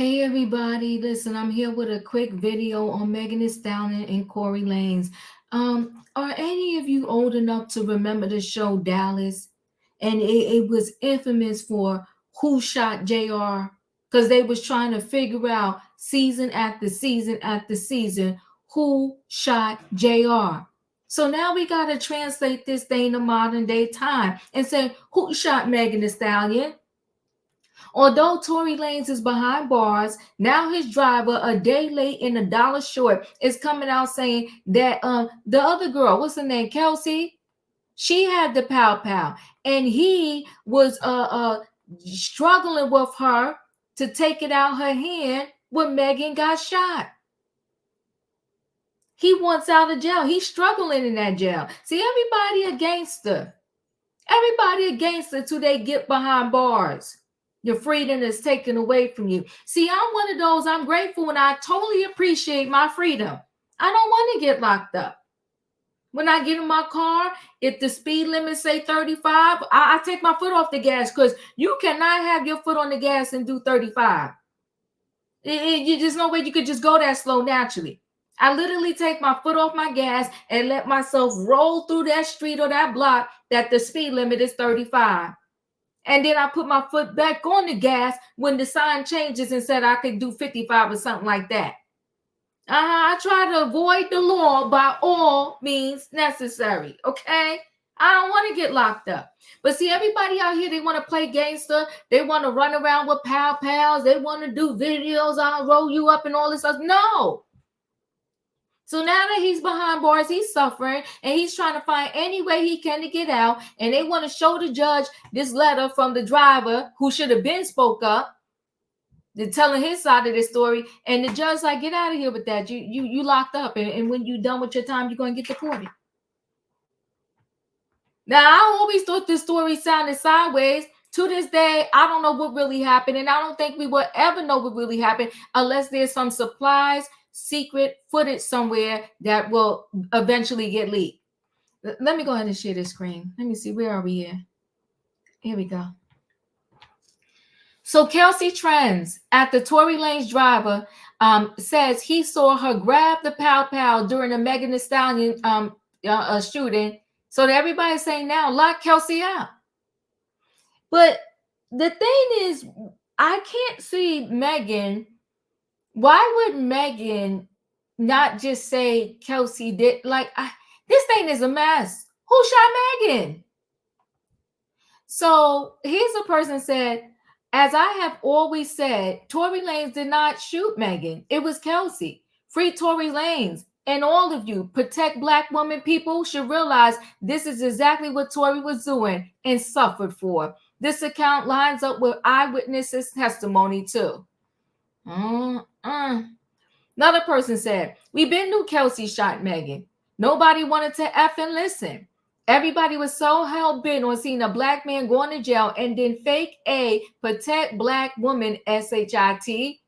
Hey everybody, listen, I'm here with a quick video on Megan Thee Stallion and Tory Lanez. Are any of you old enough to remember the show Dallas? And it was infamous for who shot JR, because they was trying to figure out season after season after season who shot JR. So now we gotta translate this thing to modern day time and say who shot Megan Thee Stallion. Although Tory Lanez is behind bars, now his driver, a day late and $1 short, is coming out saying that the other girl, what's her name, Kelsey, she had the pow pow, and he was struggling with her to take it out her hand when Megan got shot. He wants out of jail. He's struggling in that jail. See, everybody a gangster. Everybody a gangster till they get behind bars. Your freedom is taken away from you. See, I'm one of those, I'm grateful and I totally appreciate my freedom. I don't want to get locked up. When I get in my car, if the speed limit say 35, I take my foot off the gas, because you cannot have your foot on the gas and do 35. There's no way you could just go that slow naturally. I literally take my foot off my gas and let myself roll through that street or that block that the speed limit is 35. And then I put my foot back on the gas when the sign changes and said I could do 55 or something like that. I try to avoid the law by all means necessary, okay? I don't want to get locked up. But see, everybody out here, they want to play gangster. They want to run around with pals. They want to do videos. I'll roll you up and all this stuff. No. So now that he's behind bars, he's suffering, and he's trying to find any way he can to get out. And they want to show the judge this letter from the driver who should have been spoke up. They're telling his side of the story. And the judge's like, get out of here with that. You locked up. And when you're done with your time, you're going to get deported. Now, I always thought this story sounded sideways. To this day, I don't know what really happened. And I don't think we will ever know what really happened unless there's some supplies, secret footage somewhere that will eventually get leaked. Let me go ahead and share this screen. Let me see. Where are we here? Here we go. So Kelsey Trends, at the Tory Lanez driver, says he saw her grab the pow pow during the Megan Thee Stallion shooting. So that everybody's saying now, lock Kelsey out. But the thing is, I can't see Megan. Why would Megan not just say Kelsey did? This thing is a mess. Who shot Megan? So here's a person said, as I have always said, Tory Lanez did not shoot Megan. It was Kelsey. Free Tory Lanez. And all of you, protect Black women people should realize this is exactly what Tory was doing and suffered for. This account lines up with eyewitnesses' testimony too. Another person said, we been knew Kelsey shot Megan. Nobody wanted to effing listen. Everybody was so hell-bent on seeing a Black man going to jail and then fake A, protect Black woman, SHIT.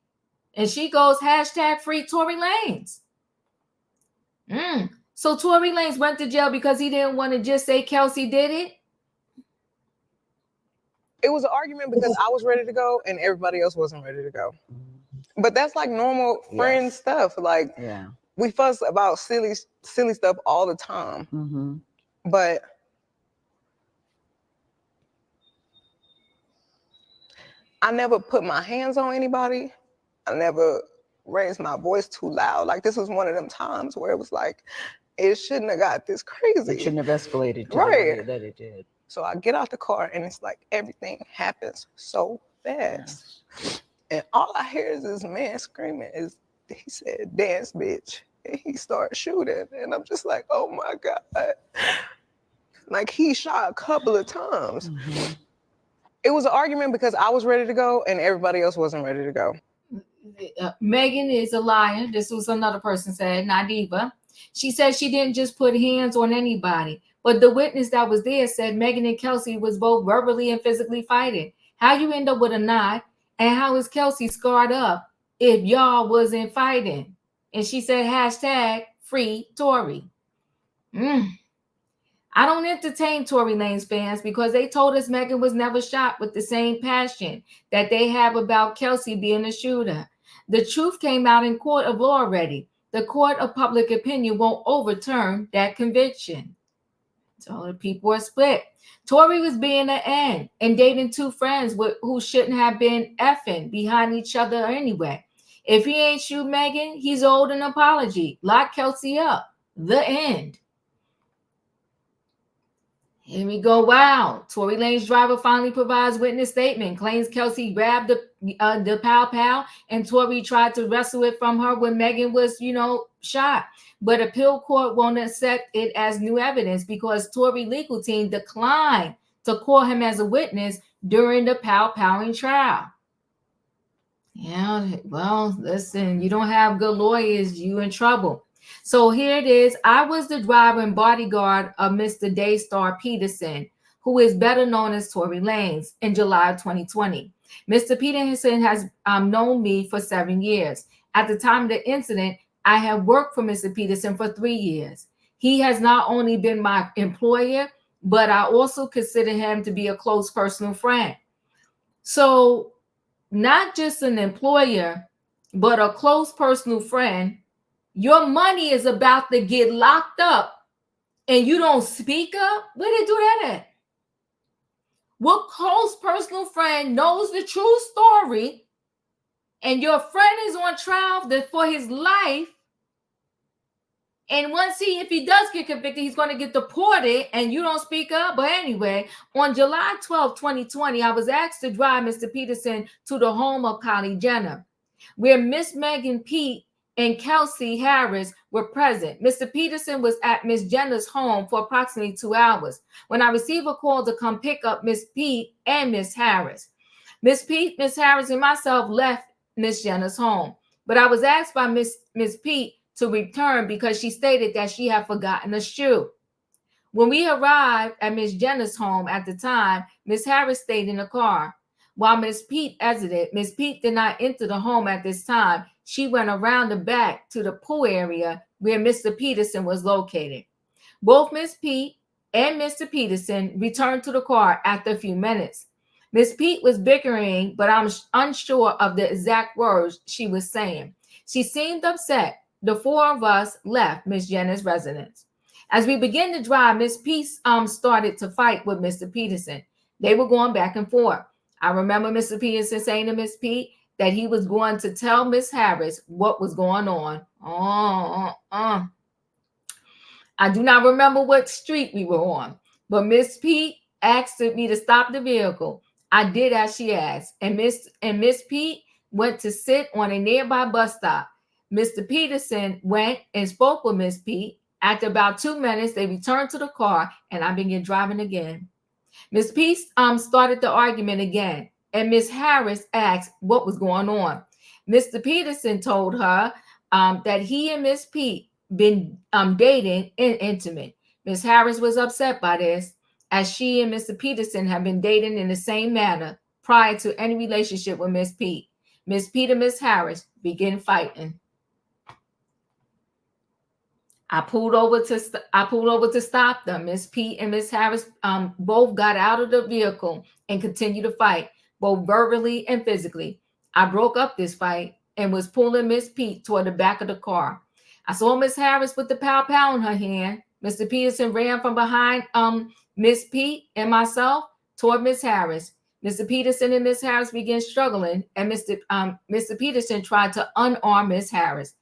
And she goes, hashtag free Tory Lanez. So Tory Lanez went to jail because he didn't want to just say Kelsey did it? It was an argument because I was ready to go and everybody else wasn't ready to go. But that's like normal friend stuff. Like, we fuss about silly stuff all the time. But I never put my hands on anybody. I never raised my voice too loud. Like, this was one of them times where it was like, it shouldn't have got this crazy. It shouldn't have escalated to the way that it did. So I get out the car and it's like everything happens so fast. And all I hear is this man screaming. He said, dance, bitch. And he started shooting. And I'm just like, oh my God. Like, he shot a couple of times. It was an argument because I was ready to go and everybody else wasn't ready to go. Megan is a liar. This was another person said, Nadiva. She said she didn't just put hands on anybody. But the witness that was there said Megan and Kelsey was both verbally and physically fighting. How you end up with a knot, and how is Kelsey scarred up if y'all wasn't fighting? And she said hashtag free Tory. I don't entertain Tory Lanez fans because they told us Megan was never shot with the same passion that they have about Kelsey being a shooter. The truth came out in court of law already. The court of public opinion won't overturn that conviction. So the people are split. Tory was being an end and dating two friends who shouldn't have been effing behind each other anyway. If he ain't shoot Megan, he's owed an apology. Lock Kelsey up. The end. Here we go. Wow. Tory Lanez driver finally provides witness statement. Claims Kelsey grabbed the pow pow and Tory tried to wrestle it from her when Megan was, shot. But appeal court won't accept it as new evidence because Tory legal team declined to call him as a witness during the pow powing trial. Yeah, well, listen, you don't have good lawyers, you in trouble. So here it is. I was the driver and bodyguard of Mr. Daystar Peterson, who is better known as Tory Lanez, in July of 2020. Mr. Peterson has known me for 7 years. At the time of the incident, I have worked for Mr. Peterson for 3 years. He has not only been my employer, but I also consider him to be a close personal friend. So not just an employer, but a close personal friend. Your money is about to get locked up and you don't speak up? Where they do that at? What close personal friend knows the true story and your friend is on trial for his life, and if he does get convicted, he's going to get deported and you don't speak up? But anyway, on July 12, 2020, I was asked to drive Mr. Peterson to the home of Kylie Jenner, where Miss Megan Pete and Kelsey Harris were present. Mr. Peterson was at Miss Jenner's home for approximately 2 hours when I received a call to come pick up Miss Pete and Miss Harris. Miss Pete, Miss Harris, and myself left Miss Jenner's home, but I was asked by Miss Pete to return because she stated that she had forgotten a shoe. When we arrived at Miss Jenner's home at the time, Miss Harris stayed in the car. While Miss Pete exited, Miss Pete did not enter the home at this time. She went around the back to the pool area where Mr. Peterson was located. Both Miss Pete and Mr. Peterson returned to the car after a few minutes. Miss Pete was bickering, but I'm unsure of the exact words she was saying. She seemed upset. The four of us left Miss Jenner's residence. As we began to drive, Miss Pete started to fight with Mr. Peterson. They were going back and forth. I remember Mr. Peterson saying to Miss Pete that he was going to tell Miss Harris what was going on. I do not remember what street we were on, but Miss Pete asked me to stop the vehicle. I did as she asked, and Miss Pete went to sit on a nearby bus stop. Mr. Peterson went and spoke with Miss Pete. After about 2 minutes, they returned to the car, and I began driving again. Miss Pete started the argument again, and Miss Harris asked what was going on. Mr. Peterson told her that he and Miss Pete been dating and intimate. Miss Harris was upset by this, as she and Mr. Peterson have been dating in the same manner prior to any relationship with Miss Pete. Miss Pete and Miss Harris began fighting. I pulled over to stop them. Miss Pete and Miss Harris both got out of the vehicle and continued to fight, both verbally and physically. I broke up this fight and was pulling Miss Pete toward the back of the car. I saw Miss Harris with the pow pow in her hand. Mr. Peterson ran from behind Miss Pete and myself toward Miss Harris. Mr. Peterson and Miss Harris began struggling, and Mr. Peterson tried to unarm Miss Harris.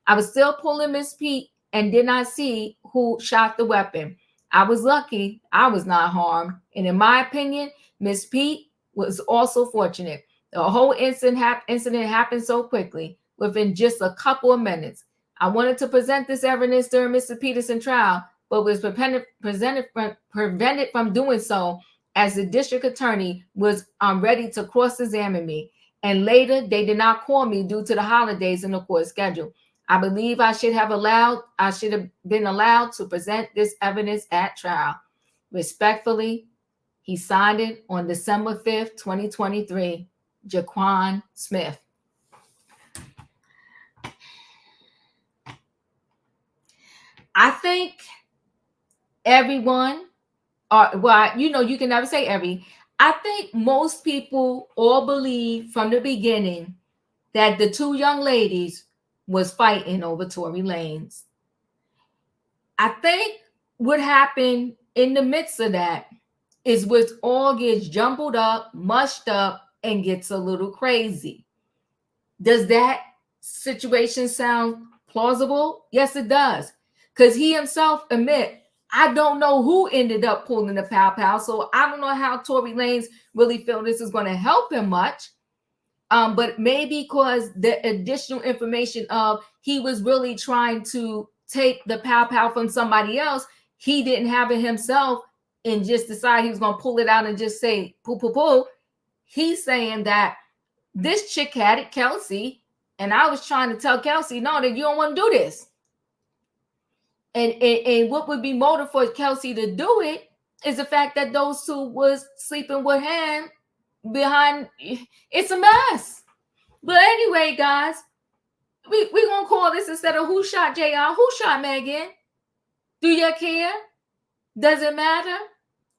I was still pulling Miss Pete and did not see who shot the weapon. I was lucky I was not harmed, and in my opinion, Miss Pete was also fortunate. The whole incident happened so quickly, within just a couple of minutes. I wanted to present this evidence during Mr. Peterson's trial, but was prevented from doing so as the district attorney was ready to cross-examine me. And later, they did not call me due to the holidays in the court schedule. I believe I should have been allowed to present this evidence at trial. Respectfully, he signed it on December 5th, 2023, Jaquan Smith. I think everyone well, you know, you can never say every. I think most people all believe from the beginning that the two young ladies was fighting over Tory Lanez. I think what happened in the midst of that is what all gets jumbled up, mushed up, and gets a little crazy. Does that situation sound plausible? Yes, it does. Because he himself admit, I don't know who ended up pulling the pow, so I don't know how Tory Lanez really feel this is going to help him much. But maybe because the additional information of he was really trying to take the pow from somebody else, he didn't have it himself and just decide he was going to pull it out and just say poo. He's saying that this chick had it, Kelsey, and I was trying to tell Kelsey, no, that you don't want to do this. And what would be motive for Kelsey to do it is the fact that those two was sleeping with him behind. It's a mess. But anyway, guys, we're going to call this, instead of who shot JR, who shot Megan? Do you care? Does it matter?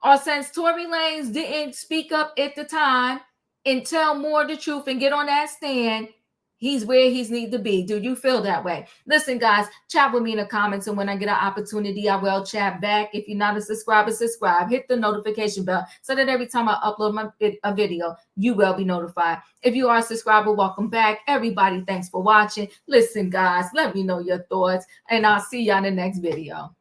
Or since Tory Lanez didn't speak up at the time and tell more of the truth and get on that stand, he's where he's need to be. Do you feel that way? Listen, guys, chat with me in the comments, and when I get an opportunity, I will chat back. If you're not a subscriber, subscribe. Hit the notification bell so that every time I upload a video, you will be notified. If you are a subscriber, welcome back. Everybody, thanks for watching. Listen, guys, let me know your thoughts, and I'll see you on the next video.